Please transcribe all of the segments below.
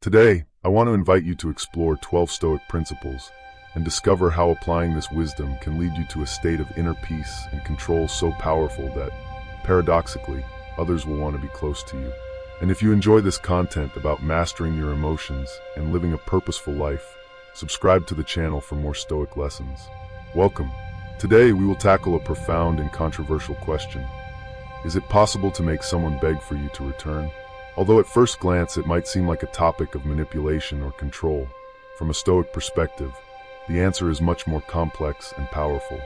Today, I want to invite you to explore 12 Stoic principles and discover how applying this wisdom can lead you to a state of inner peace and control so powerful that, paradoxically, others will want to be close to you. And if you enjoy this content about mastering your emotions and living a purposeful life, subscribe to the channel for more Stoic lessons. Welcome. Today, we will tackle a profound and controversial question. Is it possible to make someone beg for you to return? Although at first glance it might seem like a topic of manipulation or control, from a Stoic perspective, the answer is much more complex and powerful.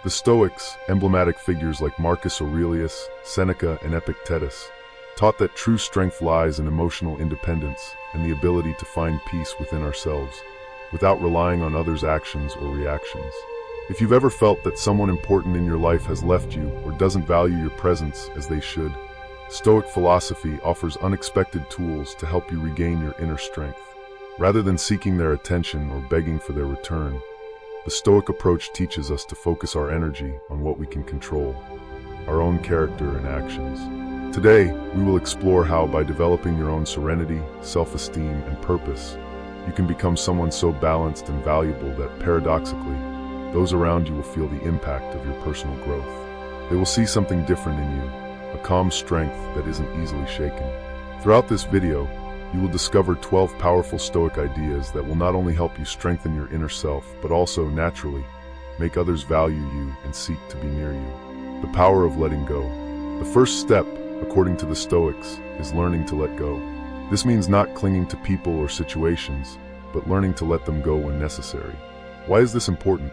The Stoics, emblematic figures like Marcus Aurelius, Seneca, and Epictetus, taught that true strength lies in emotional independence and the ability to find peace within ourselves, without relying on others' actions or reactions. If you've ever felt that someone important in your life has left you or doesn't value your presence as they should, Stoic philosophy offers unexpected tools to help you regain your inner strength. Rather than seeking their attention or begging for their return, the Stoic approach teaches us to focus our energy on what we can control, our own character and actions. Today, we will explore how, by developing your own serenity, self-esteem, and purpose, you can become someone so balanced and valuable that, paradoxically, those around you will feel the impact of your personal growth. They will see something different in you, a calm strength that isn't easily shaken. Throughout this video, you will discover 12 powerful Stoic ideas that will not only help you strengthen your inner self, but also, naturally, make others value you and seek to be near you. The power of letting go. The first step, according to the Stoics, is learning to let go. This means not clinging to people or situations, but learning to let them go when necessary. Why is this important?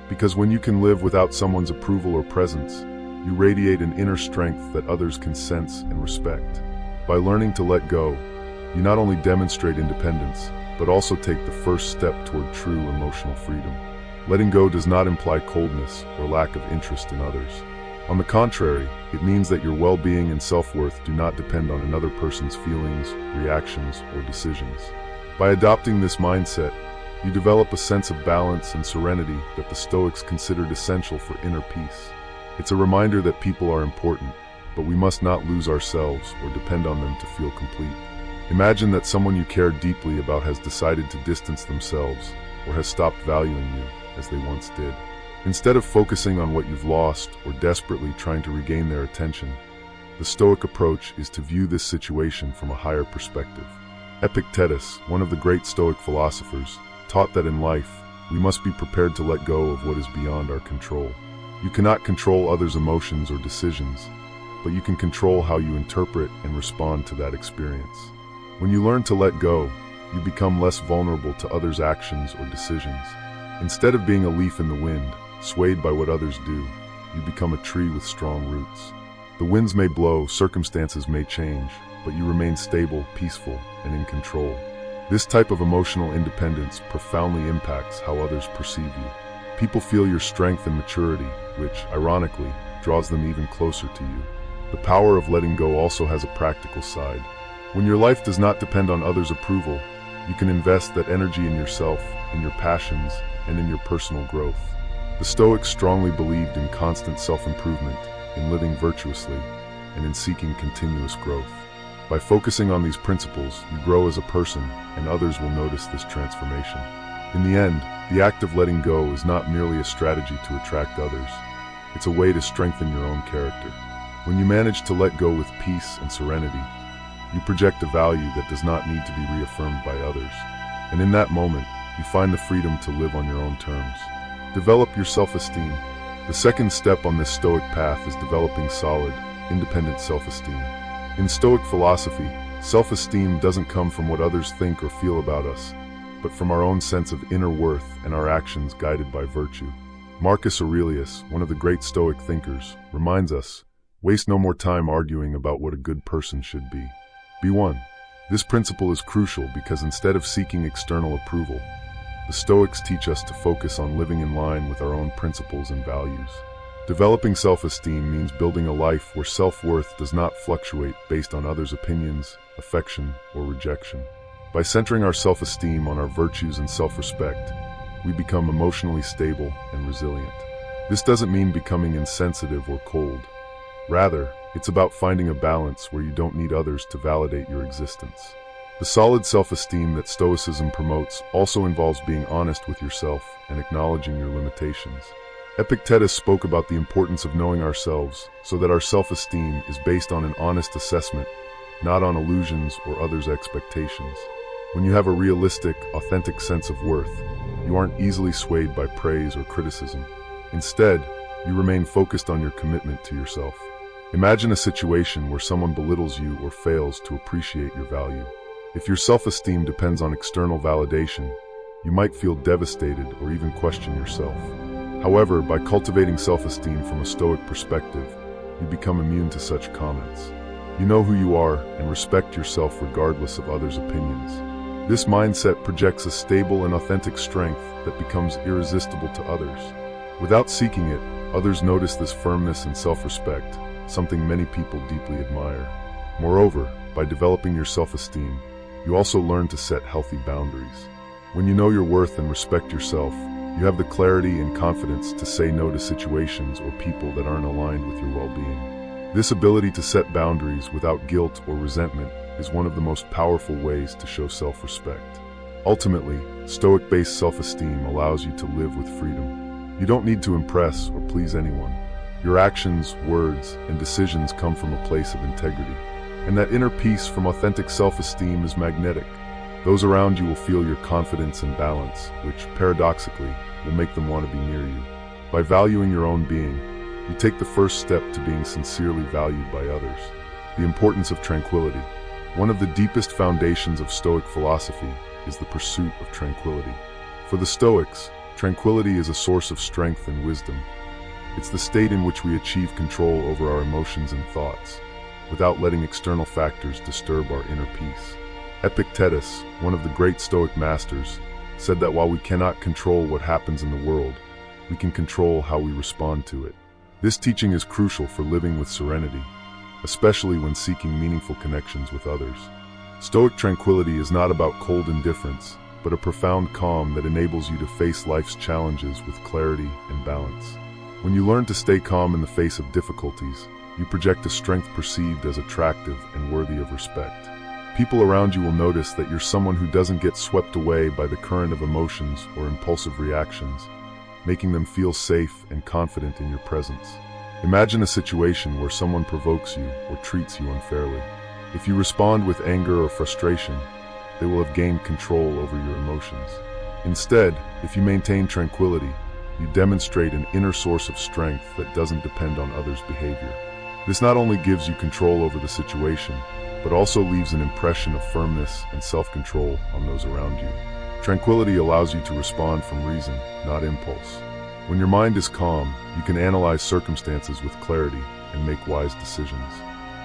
Because when you can live without someone's approval or presence, you radiate an inner strength that others can sense and respect. By learning to let go, you not only demonstrate independence, but also take the first step toward true emotional freedom. Letting go does not imply coldness or lack of interest in others. On the contrary, it means that your well-being and self-worth do not depend on another person's feelings, reactions, or decisions. By adopting this mindset, you develop a sense of balance and serenity that the Stoics considered essential for inner peace. It's a reminder that people are important, but we must not lose ourselves or depend on them to feel complete. Imagine that someone you care deeply about has decided to distance themselves or has stopped valuing you as they once did. Instead of focusing on what you've lost or desperately trying to regain their attention, the Stoic approach is to view this situation from a higher perspective. Epictetus, one of the great Stoic philosophers, taught that in life, we must be prepared to let go of what is beyond our control. You cannot control others' emotions or decisions, but you can control how you interpret and respond to that experience. When you learn to let go, you become less vulnerable to others' actions or decisions. Instead of being a leaf in the wind, swayed by what others do, you become a tree with strong roots. The winds may blow, circumstances may change, but you remain stable, peaceful, and in control. This type of emotional independence profoundly impacts how others perceive you. People feel your strength and maturity, which, ironically, draws them even closer to you. The power of letting go also has a practical side. When your life does not depend on others' approval, you can invest that energy in yourself, in your passions, and in your personal growth. The Stoics strongly believed in constant self-improvement, in living virtuously, and in seeking continuous growth. By focusing on these principles, you grow as a person, and others will notice this transformation. In the end, the act of letting go is not merely a strategy to attract others. It's a way to strengthen your own character. When you manage to let go with peace and serenity, you project a value that does not need to be reaffirmed by others. And in that moment, you find the freedom to live on your own terms. Develop your self-esteem. The second step on this Stoic path is developing solid, independent self-esteem. In Stoic philosophy, self-esteem doesn't come from what others think or feel about us, but from our own sense of inner worth and our actions guided by virtue. Marcus Aurelius, one of the great Stoic thinkers, reminds us, waste no more time arguing about what a good person should be. Be one. This principle is crucial because instead of seeking external approval, the Stoics teach us to focus on living in line with our own principles and values. Developing self-esteem means building a life where self-worth does not fluctuate based on others' opinions, affection, or rejection. By centering our self-esteem on our virtues and self-respect, we become emotionally stable and resilient. This doesn't mean becoming insensitive or cold. Rather, it's about finding a balance where you don't need others to validate your existence. The solid self-esteem that Stoicism promotes also involves being honest with yourself and acknowledging your limitations. Epictetus spoke about the importance of knowing ourselves so that our self-esteem is based on an honest assessment, not on illusions or others' expectations. When you have a realistic, authentic sense of worth, you aren't easily swayed by praise or criticism. Instead, you remain focused on your commitment to yourself. Imagine a situation where someone belittles you or fails to appreciate your value. If your self-esteem depends on external validation, you might feel devastated or even question yourself. However, by cultivating self-esteem from a Stoic perspective, you become immune to such comments. You know who you are and respect yourself regardless of others' opinions. This mindset projects a stable and authentic strength that becomes irresistible to others. Without seeking it, others notice this firmness and self-respect, something many people deeply admire. Moreover, by developing your self-esteem, you also learn to set healthy boundaries. When you know your worth and respect yourself, you have the clarity and confidence to say no to situations or people that aren't aligned with your well-being. This ability to set boundaries without guilt or resentment is one of the most powerful ways to show self-respect. Ultimately, Stoic-based self-esteem allows you to live with freedom. You don't need to impress or please anyone. Your actions, words, and decisions come from a place of integrity. And that inner peace from authentic self-esteem is magnetic. Those around you will feel your confidence and balance, which, paradoxically, will make them want to be near you. By valuing your own being, you take the first step to being sincerely valued by others. The importance of tranquility. One of the deepest foundations of Stoic philosophy is the pursuit of tranquility. For the Stoics, tranquility is a source of strength and wisdom. It's the state in which we achieve control over our emotions and thoughts, without letting external factors disturb our inner peace. Epictetus, one of the great Stoic masters, said that while we cannot control what happens in the world, we can control how we respond to it. This teaching is crucial for living with serenity, especially when seeking meaningful connections with others. Stoic tranquility is not about cold indifference, but a profound calm that enables you to face life's challenges with clarity and balance. When you learn to stay calm in the face of difficulties, you project a strength perceived as attractive and worthy of respect. People around you will notice that you're someone who doesn't get swept away by the current of emotions or impulsive reactions, making them feel safe and confident in your presence. Imagine a situation where someone provokes you or treats you unfairly. If you respond with anger or frustration, they will have gained control over your emotions. Instead, if you maintain tranquility, you demonstrate an inner source of strength that doesn't depend on others' behavior. This not only gives you control over the situation, but also leaves an impression of firmness and self-control on those around you. Tranquility allows you to respond from reason, not impulse. When your mind is calm, you can analyze circumstances with clarity and make wise decisions.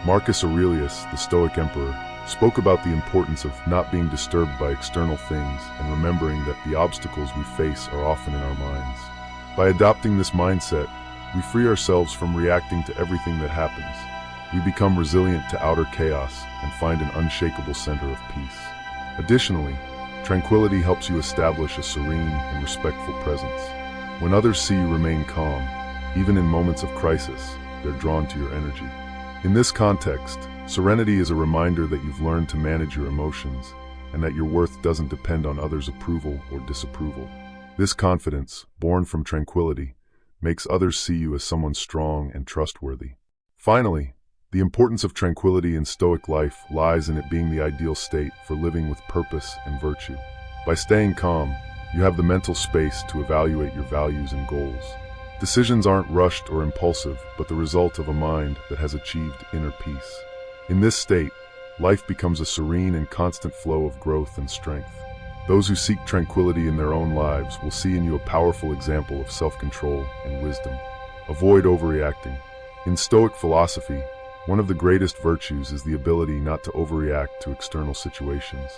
Marcus Aurelius, the Stoic emperor, spoke about the importance of not being disturbed by external things and remembering that the obstacles we face are often in our minds. By adopting this mindset, we free ourselves from reacting to everything that happens. We become resilient to outer chaos and find an unshakable center of peace. Additionally, tranquility helps you establish a serene and respectful presence. When others see you remain calm, even in moments of crisis, they're drawn to your energy. In this context, serenity is a reminder that you've learned to manage your emotions and that your worth doesn't depend on others' approval or disapproval. This confidence, born from tranquility, makes others see you as someone strong and trustworthy. Finally, the importance of tranquility in Stoic life lies in it being the ideal state for living with purpose and virtue. By staying calm, you have the mental space to evaluate your values and goals. Decisions aren't rushed or impulsive, but the result of a mind that has achieved inner peace. In this state, life becomes a serene and constant flow of growth and strength. Those who seek tranquility in their own lives will see in you a powerful example of self-control and wisdom. Avoid overreacting. In Stoic philosophy, one of the greatest virtues is the ability not to overreact to external situations.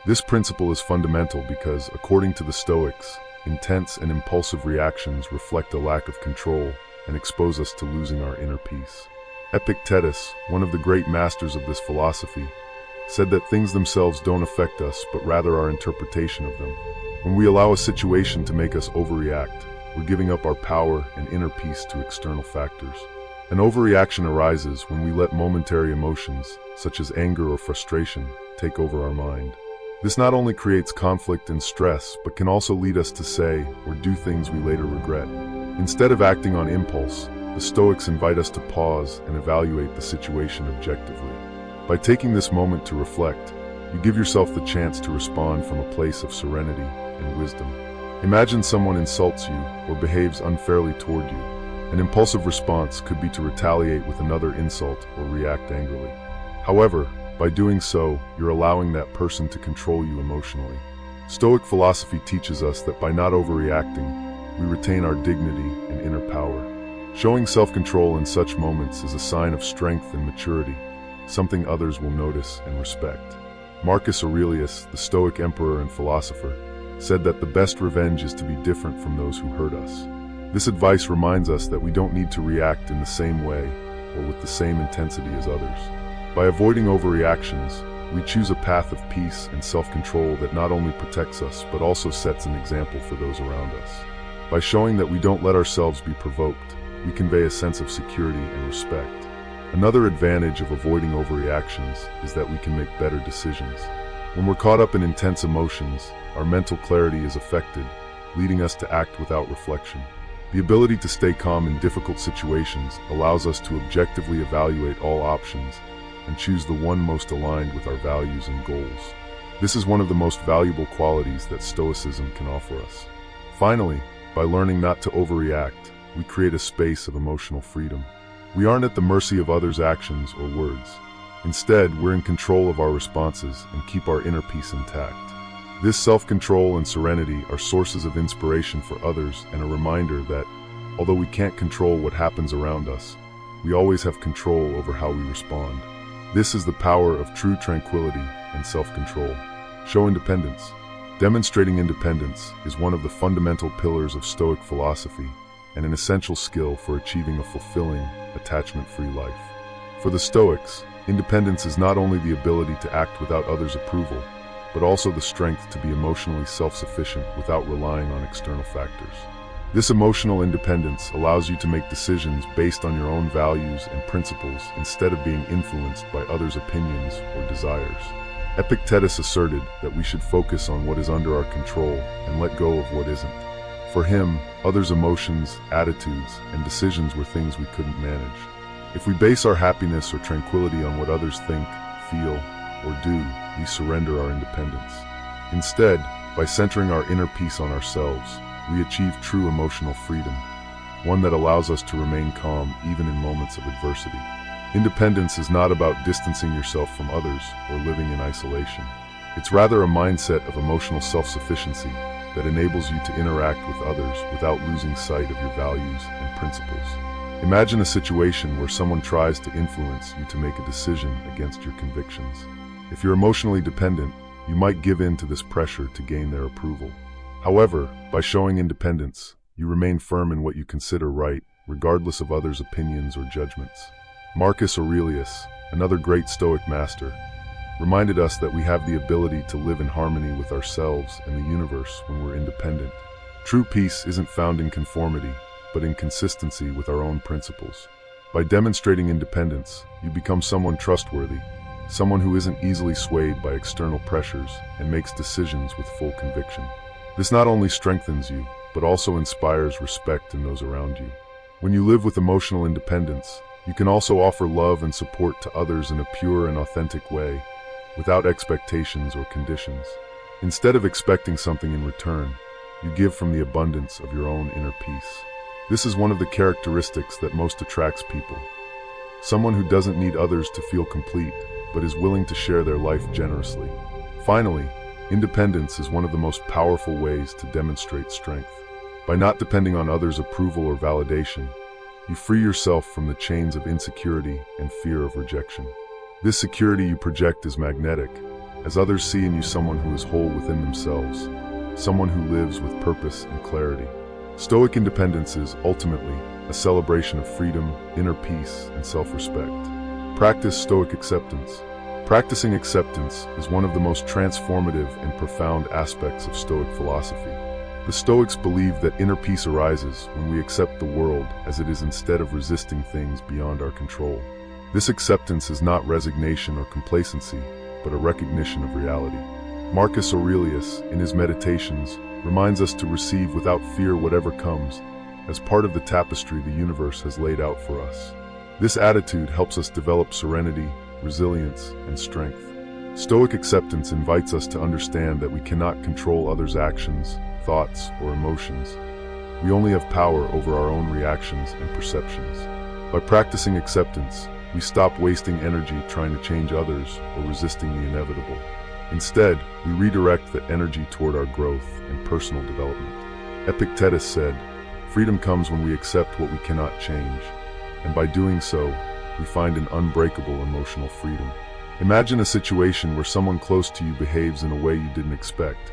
This principle is fundamental because, according to the Stoics, intense and impulsive reactions reflect a lack of control and expose us to losing our inner peace. Epictetus, one of the great masters of this philosophy, said that things themselves don't affect us, but rather our interpretation of them. When we allow a situation to make us overreact, we're giving up our power and inner peace to external factors. An overreaction arises when we let momentary emotions, such as anger or frustration, take over our mind. This not only creates conflict and stress, but can also lead us to say or do things we later regret. Instead of acting on impulse, the Stoics invite us to pause and evaluate the situation objectively. By taking this moment to reflect, you give yourself the chance to respond from a place of serenity and wisdom. Imagine someone insults you or behaves unfairly toward you. An impulsive response could be to retaliate with another insult or react angrily. However, by doing so, you're allowing that person to control you emotionally. Stoic philosophy teaches us that by not overreacting, we retain our dignity and inner power. Showing self-control in such moments is a sign of strength and maturity, something others will notice and respect. Marcus Aurelius, the Stoic emperor and philosopher, said that the best revenge is to be different from those who hurt us. This advice reminds us that we don't need to react in the same way or with the same intensity as others. By avoiding overreactions, we choose a path of peace and self-control that not only protects us but also sets an example for those around us. By showing that we don't let ourselves be provoked, we convey a sense of security and respect. Another advantage of avoiding overreactions is that we can make better decisions. When we're caught up in intense emotions, our mental clarity is affected, leading us to act without reflection. The ability to stay calm in difficult situations allows us to objectively evaluate all options and choose the one most aligned with our values and goals. This is one of the most valuable qualities that Stoicism can offer us. Finally, by learning not to overreact, we create a space of emotional freedom. We aren't at the mercy of others' actions or words. Instead, we're in control of our responses and keep our inner peace intact. This self-control and serenity are sources of inspiration for others and a reminder that, although we can't control what happens around us, we always have control over how we respond. This is the power of true tranquility and self-control. Show independence. Demonstrating independence is one of the fundamental pillars of Stoic philosophy and an essential skill for achieving a fulfilling, attachment-free life. For the Stoics, independence is not only the ability to act without others' approval, but also the strength to be emotionally self-sufficient without relying on external factors. This emotional independence allows you to make decisions based on your own values and principles instead of being influenced by others' opinions or desires. Epictetus asserted that we should focus on what is under our control and let go of what isn't. For him, others' emotions, attitudes, and decisions were things we couldn't manage. If we base our happiness or tranquility on what others think, feel, or do, we surrender our independence. Instead, by centering our inner peace on ourselves, we achieve true emotional freedom, one that allows us to remain calm even in moments of adversity. Independence is not about distancing yourself from others or living in isolation. It's rather a mindset of emotional self-sufficiency that enables you to interact with others without losing sight of your values and principles. Imagine a situation where someone tries to influence you to make a decision against your convictions. If you're emotionally dependent, you might give in to this pressure to gain their approval. However, by showing independence, you remain firm in what you consider right, regardless of others' opinions or judgments. Marcus Aurelius, another great Stoic master, reminded us that we have the ability to live in harmony with ourselves and the universe when we're independent. True peace isn't found in conformity, but in consistency with our own principles. By demonstrating independence, you become someone trustworthy, someone who isn't easily swayed by external pressures and makes decisions with full conviction. This not only strengthens you, but also inspires respect in those around you. When you live with emotional independence, you can also offer love and support to others in a pure and authentic way, without expectations or conditions. Instead of expecting something in return, you give from the abundance of your own inner peace. This is one of the characteristics that most attracts people. Someone who doesn't need others to feel complete, but is willing to share their life generously. Finally, independence is one of the most powerful ways to demonstrate strength. By not depending on others' approval or validation, you free yourself from the chains of insecurity and fear of rejection. This security you project is magnetic, as others see in you someone who is whole within themselves, someone who lives with purpose and clarity. Stoic independence is, ultimately, a celebration of freedom, inner peace, and self-respect. Practice Stoic acceptance. Practicing acceptance is one of the most transformative and profound aspects of Stoic philosophy. The Stoics believe that inner peace arises when we accept the world as it is instead of resisting things beyond our control. This acceptance is not resignation or complacency, but a recognition of reality. Marcus Aurelius, in his Meditations, reminds us to receive without fear whatever comes, as part of the tapestry the universe has laid out for us. This attitude helps us develop serenity, resilience, and strength. Stoic acceptance invites us to understand that we cannot control others' actions, thoughts, or emotions. We only have power over our own reactions and perceptions. By practicing acceptance, we stop wasting energy trying to change others or resisting the inevitable. Instead, we redirect that energy toward our growth and personal development. Epictetus said, "Freedom comes when we accept what we cannot change, and by doing so, we find an unbreakable emotional freedom." Imagine a situation where someone close to you behaves in a way you didn't expect,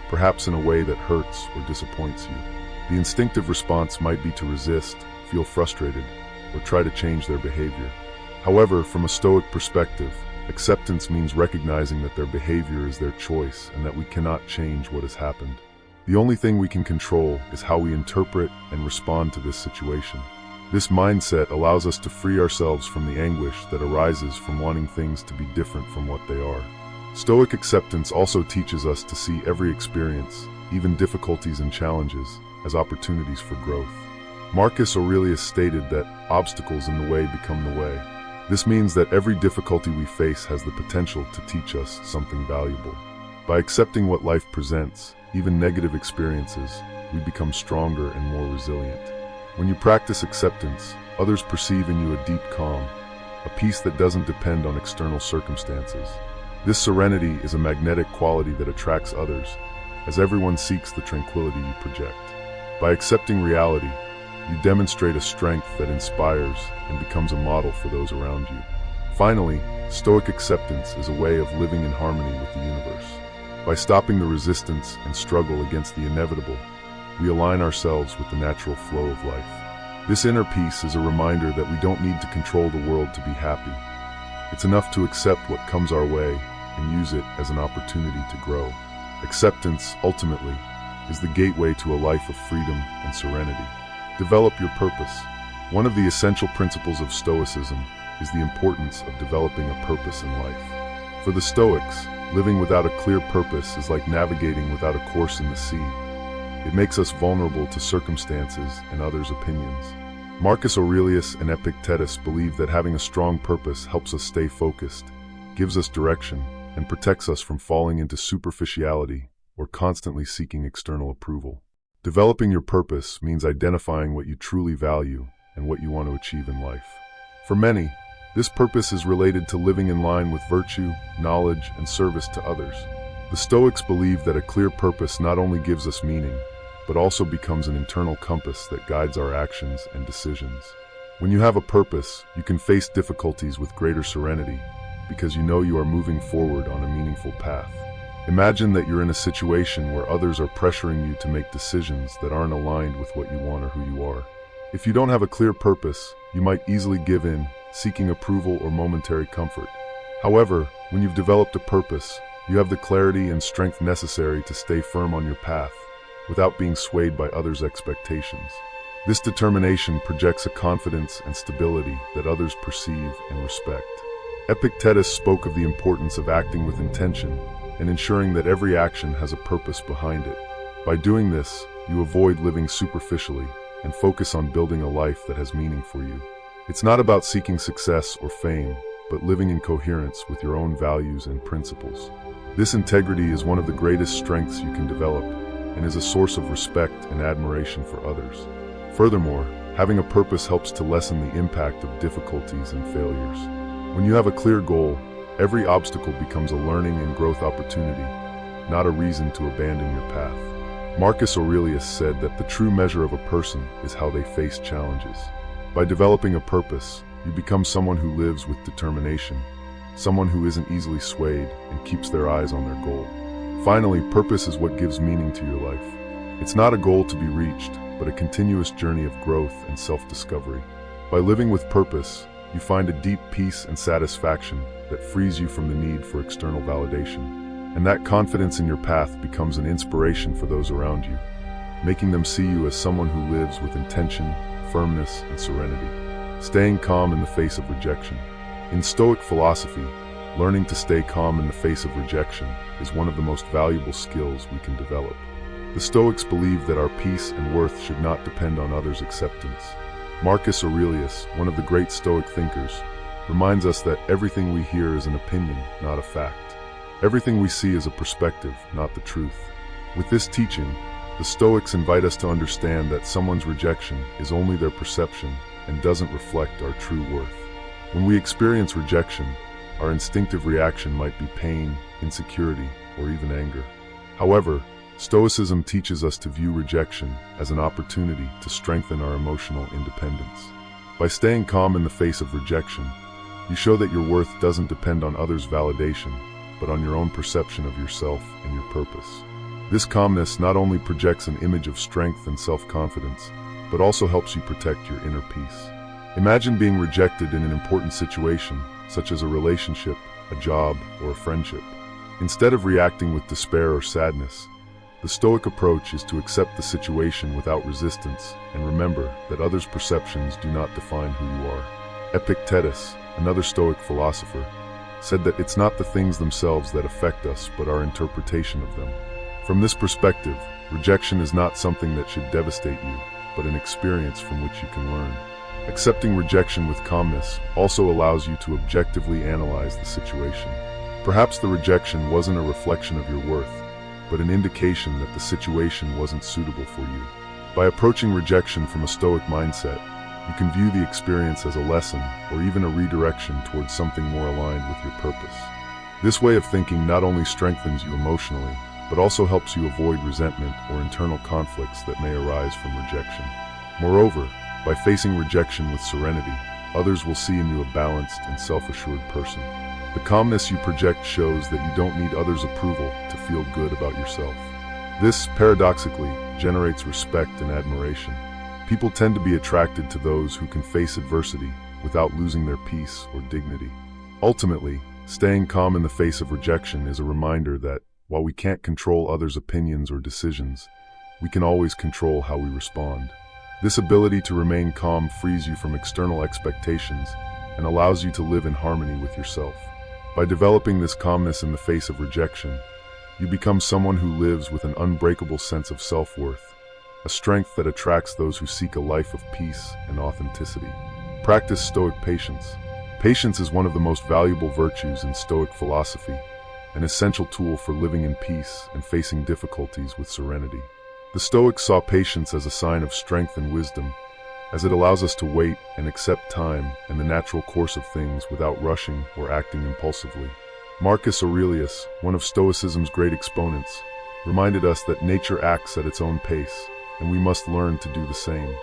perhaps in a way that hurts or disappoints you. The instinctive response might be to resist, feel frustrated, or try to change their behavior. However, from a Stoic perspective, acceptance means recognizing that their behavior is their choice and that we cannot change what has happened. The only thing we can control is how we interpret and respond to this situation. This mindset allows us to free ourselves from the anguish that arises from wanting things to be different from what they are. Stoic acceptance also teaches us to see every experience, even difficulties and challenges, as opportunities for growth. Marcus Aurelius stated that obstacles in the way become the way. This means that every difficulty we face has the potential to teach us something valuable. By accepting what life presents, even negative experiences, we become stronger and more resilient. When you practice acceptance, others perceive in you a deep calm, a peace that doesn't depend on external circumstances. This serenity is a magnetic quality that attracts others, as everyone seeks the tranquility you project. By accepting reality, you demonstrate a strength that inspires and becomes a model for those around you. Finally, Stoic acceptance is a way of living in harmony with the universe. By stopping the resistance and struggle against the inevitable, we align ourselves with the natural flow of life. This inner peace is a reminder that we don't need to control the world to be happy. It's enough to accept what comes our way and use it as an opportunity to grow. Acceptance, ultimately, is the gateway to a life of freedom and serenity. Develop your purpose. One of the essential principles of Stoicism is the importance of developing a purpose in life. For the Stoics, living without a clear purpose is like navigating without a course in the sea. It makes us vulnerable to circumstances and others' opinions. Marcus Aurelius and Epictetus believe that having a strong purpose helps us stay focused, gives us direction, and protects us from falling into superficiality or constantly seeking external approval. Developing your purpose means identifying what you truly value and what you want to achieve in life. For many, this purpose is related to living in line with virtue, knowledge, and service to others. The Stoics believe that a clear purpose not only gives us meaning, but also becomes an internal compass that guides our actions and decisions. When you have a purpose, you can face difficulties with greater serenity because you know you are moving forward on a meaningful path. Imagine that you're in a situation where others are pressuring you to make decisions that aren't aligned with what you want or who you are. If you don't have a clear purpose, you might easily give in, seeking approval or momentary comfort. However, when you've developed a purpose, you have the clarity and strength necessary to stay firm on your path, without being swayed by others' expectations. This determination projects a confidence and stability that others perceive and respect. Epictetus spoke of the importance of acting with intention and ensuring that every action has a purpose behind it. By doing this, you avoid living superficially and focus on building a life that has meaning for you. It's not about seeking success or fame, but living in coherence with your own values and principles. This integrity is one of the greatest strengths you can develop and is a source of respect and admiration for others. Furthermore, having a purpose helps to lessen the impact of difficulties and failures. When you have a clear goal, every obstacle becomes a learning and growth opportunity, not a reason to abandon your path. Marcus Aurelius said that the true measure of a person is how they face challenges. By developing a purpose, you become someone who lives with determination, someone who isn't easily swayed and keeps their eyes on their goal. Finally, purpose is what gives meaning to your life. It's not a goal to be reached, but a continuous journey of growth and self-discovery. By living with purpose, you find a deep peace and satisfaction that frees you from the need for external validation. And that confidence in your path becomes an inspiration for those around you. making them see you as someone who lives with intention, firmness, and serenity. Staying calm in the face of rejection. In Stoic philosophy, learning to stay calm in the face of rejection is one of the most valuable skills we can develop. The Stoics believe that our peace and worth should not depend on others' acceptance. Marcus Aurelius, one of the great Stoic thinkers, reminds us that everything we hear is an opinion, not a fact. Everything we see is a perspective, not the truth. With this teaching, the Stoics invite us to understand that someone's rejection is only their perception and doesn't reflect our true worth. When we experience rejection, our instinctive reaction might be pain, insecurity, or even anger. However, Stoicism teaches us to view rejection as an opportunity to strengthen our emotional independence. By staying calm in the face of rejection, you show that your worth doesn't depend on others' validation, but on your own perception of yourself and your purpose. This calmness not only projects an image of strength and self-confidence, but also helps you protect your inner peace. Imagine being rejected in an important situation, such as a relationship, a job, or a friendship. Instead of reacting with despair or sadness, the Stoic approach is to accept the situation without resistance and remember that others' perceptions do not define who you are. Epictetus, another Stoic philosopher, said that it's not the things themselves that affect us, but our interpretation of them. From this perspective, rejection is not something that should devastate you, but an experience from which you can learn. Accepting rejection with calmness also allows you to objectively analyze the situation. Perhaps the rejection wasn't a reflection of your worth, but an indication that the situation wasn't suitable for you. By approaching rejection from a Stoic mindset, you can view the experience as a lesson or even a redirection towards something more aligned with your purpose. This way of thinking not only strengthens you emotionally, but also helps you avoid resentment or internal conflicts that may arise from rejection. Moreover, by facing rejection with serenity, others will see in you a balanced and self-assured person. The calmness you project shows that you don't need others' approval to feel good about yourself. This, paradoxically, generates respect and admiration. People tend to be attracted to those who can face adversity without losing their peace or dignity. Ultimately, staying calm in the face of rejection is a reminder that, while we can't control others' opinions or decisions, we can always control how we respond. This ability to remain calm frees you from external expectations and allows you to live in harmony with yourself. By developing this calmness in the face of rejection, you become someone who lives with an unbreakable sense of self-worth, a strength that attracts those who seek a life of peace and authenticity. Practice Stoic patience. Patience is one of the most valuable virtues in Stoic philosophy, an essential tool for living in peace and facing difficulties with serenity. The Stoics saw patience as a sign of strength and wisdom, as it allows us to wait and accept time and the natural course of things without rushing or acting impulsively. Marcus Aurelius, one of Stoicism's great exponents, reminded us that nature acts at its own pace, and we must learn to do the same.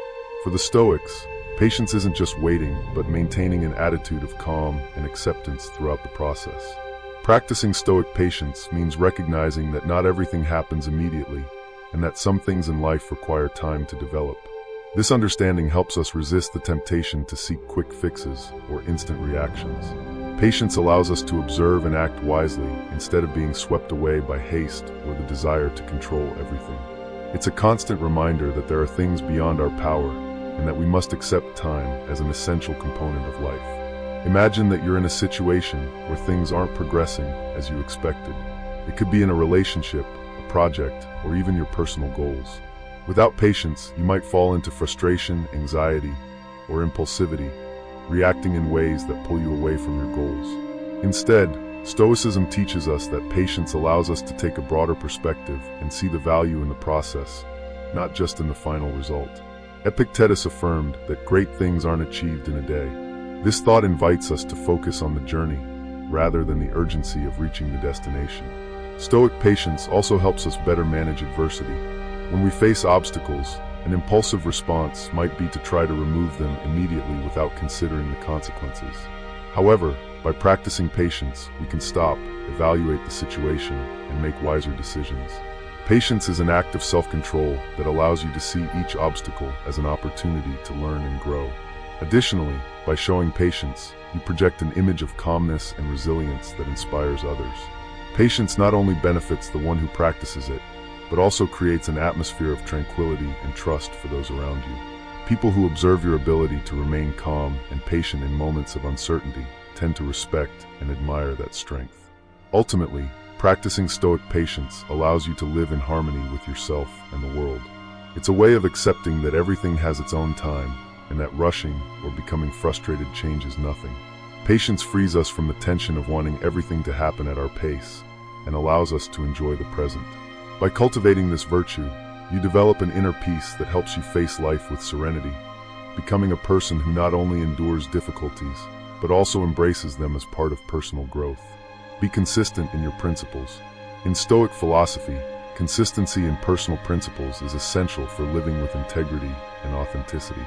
For the Stoics, patience isn't just waiting, but maintaining an attitude of calm and acceptance throughout the process. Practicing Stoic patience means recognizing that not everything happens immediately, and that some things in life require time to develop. This understanding helps us resist the temptation to seek quick fixes or instant reactions. Patience allows us to observe and act wisely instead of being swept away by haste or the desire to control everything. It's a constant reminder that there are things beyond our power and that we must accept time as an essential component of life. Imagine that you're in a situation where things aren't progressing as you expected. It could be in a relationship, a project, or even your personal goals. Without patience, you might fall into frustration, anxiety, or impulsivity, reacting in ways that pull you away from your goals. Instead, Stoicism teaches us that patience allows us to take a broader perspective and see the value in the process, not just in the final result. Epictetus affirmed that great things aren't achieved in a day. This thought invites us to focus on the journey, rather than the urgency of reaching the destination. Stoic patience also helps us better manage adversity. When we face obstacles, an impulsive response might be to try to remove them immediately without considering the consequences. However, by practicing patience, we can stop, evaluate the situation, and make wiser decisions. Patience is an act of self-control that allows you to see each obstacle as an opportunity to learn and grow. Additionally, by showing patience, you project an image of calmness and resilience that inspires others. Patience not only benefits the one who practices it, but also creates an atmosphere of tranquility and trust for those around you. People who observe your ability to remain calm and patient in moments of uncertainty tend to respect and admire that strength. Ultimately, practicing Stoic patience allows you to live in harmony with yourself and the world. It's a way of accepting that everything has its own time, and that rushing or becoming frustrated changes nothing. Patience frees us from the tension of wanting everything to happen at our pace, and allows us to enjoy the present. By cultivating this virtue, you develop an inner peace that helps you face life with serenity, becoming a person who not only endures difficulties, but also embraces them as part of personal growth. Be consistent in your principles. In Stoic philosophy, consistency in personal principles is essential for living with integrity and authenticity.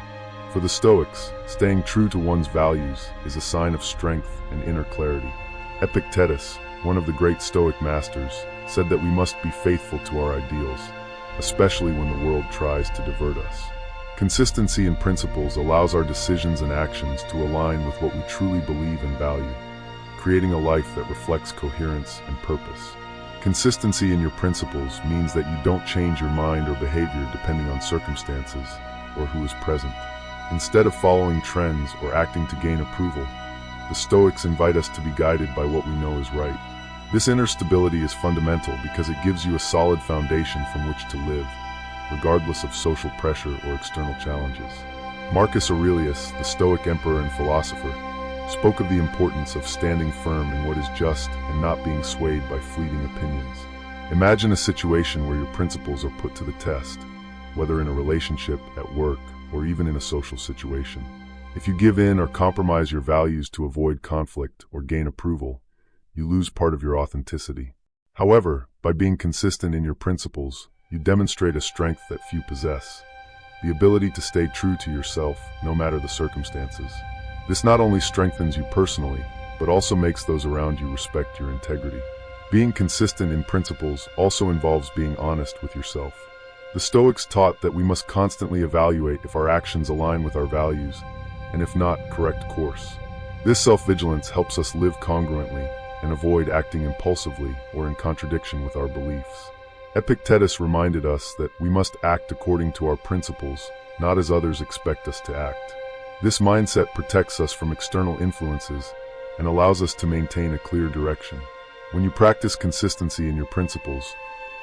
For the Stoics, staying true to one's values is a sign of strength and inner clarity. Epictetus, one of the great Stoic masters, said that we must be faithful to our ideals, especially when the world tries to divert us. Consistency in principles allows our decisions and actions to align with what we truly believe and value, creating a life that reflects coherence and purpose. Consistency in your principles means that you don't change your mind or behavior depending on circumstances or who is present. Instead of following trends or acting to gain approval, the Stoics invite us to be guided by what we know is right. This inner stability is fundamental because it gives you a solid foundation from which to live, regardless of social pressure or external challenges. Marcus Aurelius, the Stoic emperor and philosopher, spoke of the importance of standing firm in what is just and not being swayed by fleeting opinions. Imagine a situation where your principles are put to the test, whether in a relationship, at work, or even in a social situation. If you give in or compromise your values to avoid conflict or gain approval, you lose part of your authenticity. However, by being consistent in your principles, you demonstrate a strength that few possess, the ability to stay true to yourself no matter the circumstances. This not only strengthens you personally, but also makes those around you respect your integrity. Being consistent in principles also involves being honest with yourself. The Stoics taught that we must constantly evaluate if our actions align with our values, and if not, correct course. This self-vigilance helps us live congruently and avoid acting impulsively or in contradiction with our beliefs. Epictetus reminded us that we must act according to our principles, not as others expect us to act. This mindset protects us from external influences and allows us to maintain a clear direction. When you practice consistency in your principles,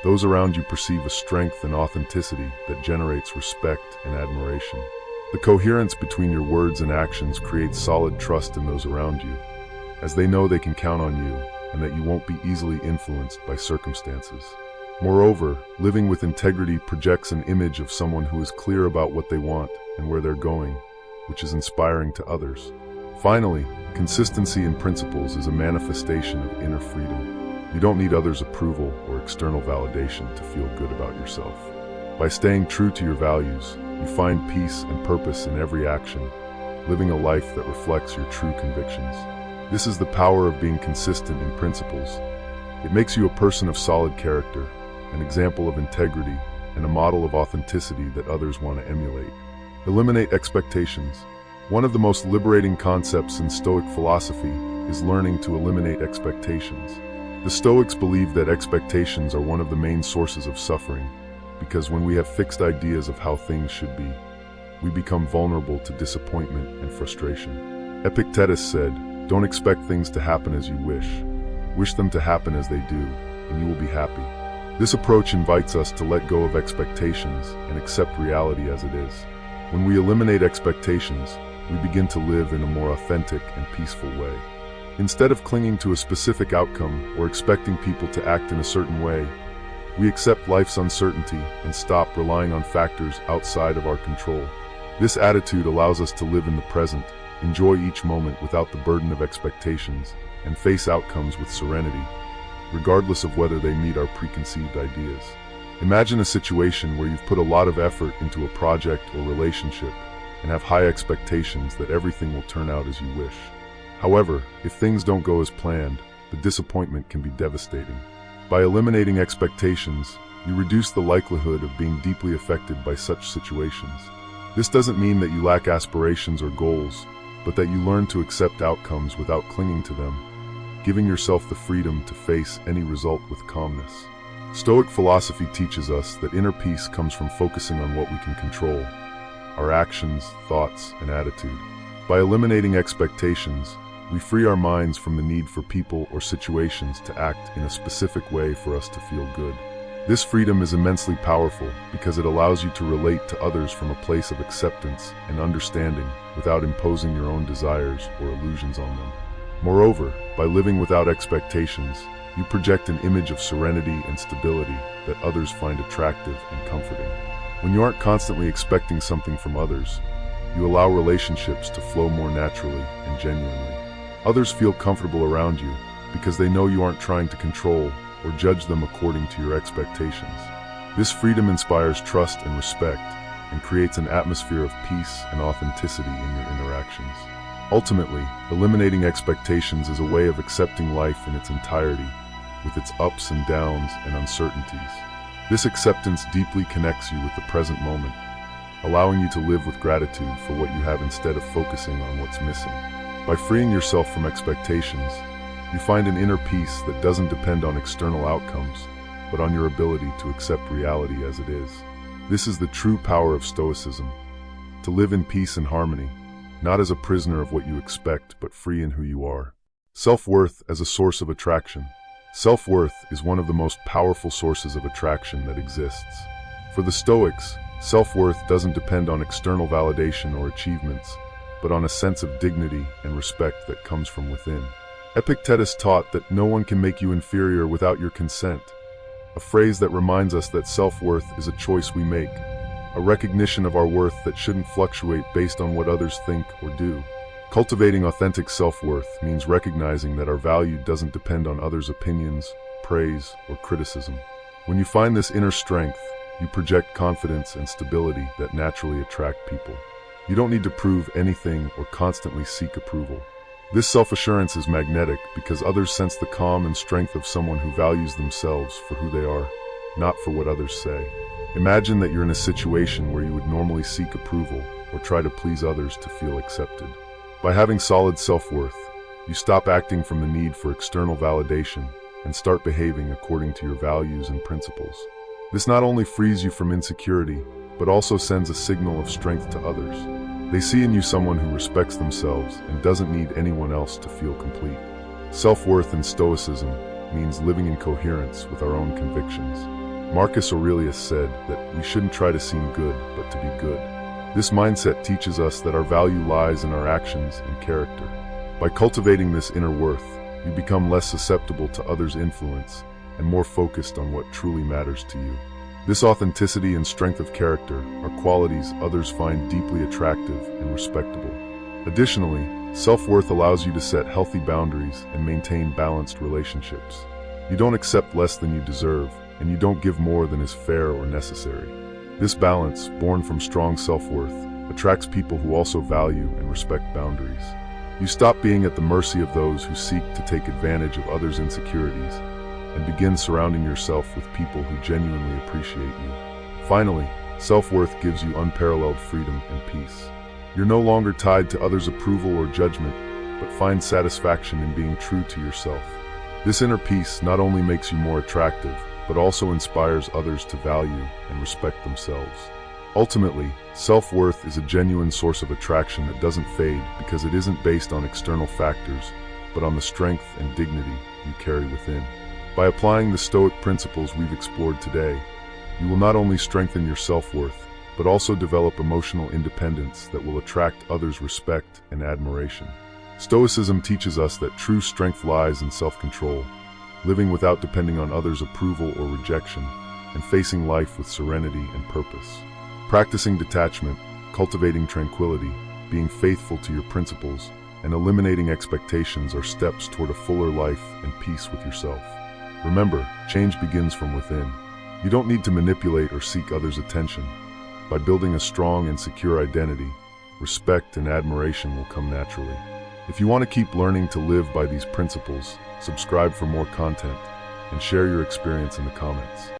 those around you perceive a strength and authenticity that generates respect and admiration. The coherence between your words and actions creates solid trust in those around you, as they know they can count on you and that you won't be easily influenced by circumstances. Moreover, living with integrity projects an image of someone who is clear about what they want and where they're going, which is inspiring to others. Finally, consistency in principles is a manifestation of inner freedom. You don't need others' approval or external validation to feel good about yourself. By staying true to your values, you find peace and purpose in every action, living a life that reflects your true convictions. This is the power of being consistent in principles. It makes you a person of solid character, an example of integrity, and a model of authenticity that others want to emulate. Eliminate expectations. One of the most liberating concepts in Stoic philosophy is learning to eliminate expectations. The Stoics believe that expectations are one of the main sources of suffering, because when we have fixed ideas of how things should be, we become vulnerable to disappointment and frustration. Epictetus said, "Don't expect things to happen as you wish. Wish them to happen as they do, and you will be happy." This approach invites us to let go of expectations and accept reality as it is. When we eliminate expectations, we begin to live in a more authentic and peaceful way. Instead of clinging to a specific outcome or expecting people to act in a certain way, we accept life's uncertainty and stop relying on factors outside of our control. This attitude allows us to live in the present, enjoy each moment without the burden of expectations, and face outcomes with serenity, regardless of whether they meet our preconceived ideas. Imagine a situation where you've put a lot of effort into a project or relationship and have high expectations that everything will turn out as you wish. However, if things don't go as planned, the disappointment can be devastating. By eliminating expectations, you reduce the likelihood of being deeply affected by such situations. This doesn't mean that you lack aspirations or goals, but that you learn to accept outcomes without clinging to them, giving yourself the freedom to face any result with calmness. Stoic philosophy teaches us that inner peace comes from focusing on what we can control, our actions, thoughts, and attitude. By eliminating expectations, we free our minds from the need for people or situations to act in a specific way for us to feel good. This freedom is immensely powerful because it allows you to relate to others from a place of acceptance and understanding without imposing your own desires or illusions on them. Moreover, by living without expectations, you project an image of serenity and stability that others find attractive and comforting. When you aren't constantly expecting something from others, you allow relationships to flow more naturally and genuinely. Others feel comfortable around you because they know you aren't trying to control or judge them according to your expectations. This freedom inspires trust and respect and creates an atmosphere of peace and authenticity in your interactions. Ultimately, eliminating expectations is a way of accepting life in its entirety, with its ups and downs and uncertainties. This acceptance deeply connects you with the present moment, allowing you to live with gratitude for what you have instead of focusing on what's missing. By freeing yourself from expectations, you find an inner peace that doesn't depend on external outcomes, but on your ability to accept reality as it is. This is the true power of Stoicism, to live in peace and harmony, not as a prisoner of what you expect, but free in who you are. Self-worth as a source of attraction. Self-worth is one of the most powerful sources of attraction that exists. For the Stoics, self-worth doesn't depend on external validation or achievements, but on a sense of dignity and respect that comes from within. Epictetus taught that no one can make you inferior without your consent, a phrase that reminds us that self-worth is a choice we make, a recognition of our worth that shouldn't fluctuate based on what others think or do. Cultivating authentic self-worth means recognizing that our value doesn't depend on others' opinions, praise, or criticism. When you find this inner strength, you project confidence and stability that naturally attract people. You don't need to prove anything or constantly seek approval. This self-assurance is magnetic because others sense the calm and strength of someone who values themselves for who they are, not for what others say. Imagine that you're in a situation where you would normally seek approval or try to please others to feel accepted. By having solid self-worth, you stop acting from the need for external validation and start behaving according to your values and principles. This not only frees you from insecurity, but also sends a signal of strength to others. They see in you someone who respects themselves and doesn't need anyone else to feel complete. Self-worth in Stoicism means living in coherence with our own convictions. Marcus Aurelius said that we shouldn't try to seem good, but to be good. This mindset teaches us that our value lies in our actions and character. By cultivating this inner worth, you become less susceptible to others' influence and more focused on what truly matters to you. This authenticity and strength of character are qualities others find deeply attractive and respectable. Additionally, self-worth allows you to set healthy boundaries and maintain balanced relationships. You don't accept less than you deserve, and you don't give more than is fair or necessary. This balance, born from strong self-worth, attracts people who also value and respect boundaries. You stop being at the mercy of those who seek to take advantage of others' insecurities and begin surrounding yourself with people who genuinely appreciate you. Finally, self-worth gives you unparalleled freedom and peace. You're no longer tied to others' approval or judgment, but find satisfaction in being true to yourself. This inner peace not only makes you more attractive, but also inspires others to value and respect themselves. Ultimately, self-worth is a genuine source of attraction that doesn't fade because it isn't based on external factors, but on the strength and dignity you carry within. By applying the Stoic principles we've explored today, you will not only strengthen your self-worth, but also develop emotional independence that will attract others' respect and admiration. Stoicism teaches us that true strength lies in self-control, living without depending on others' approval or rejection, and facing life with serenity and purpose. Practicing detachment, cultivating tranquility, being faithful to your principles, and eliminating expectations are steps toward a fuller life and peace with yourself. Remember, change begins from within. You don't need to manipulate or seek others' attention. By building a strong and secure identity, respect and admiration will come naturally. If you want to keep learning to live by these principles, subscribe for more content and share your experience in the comments.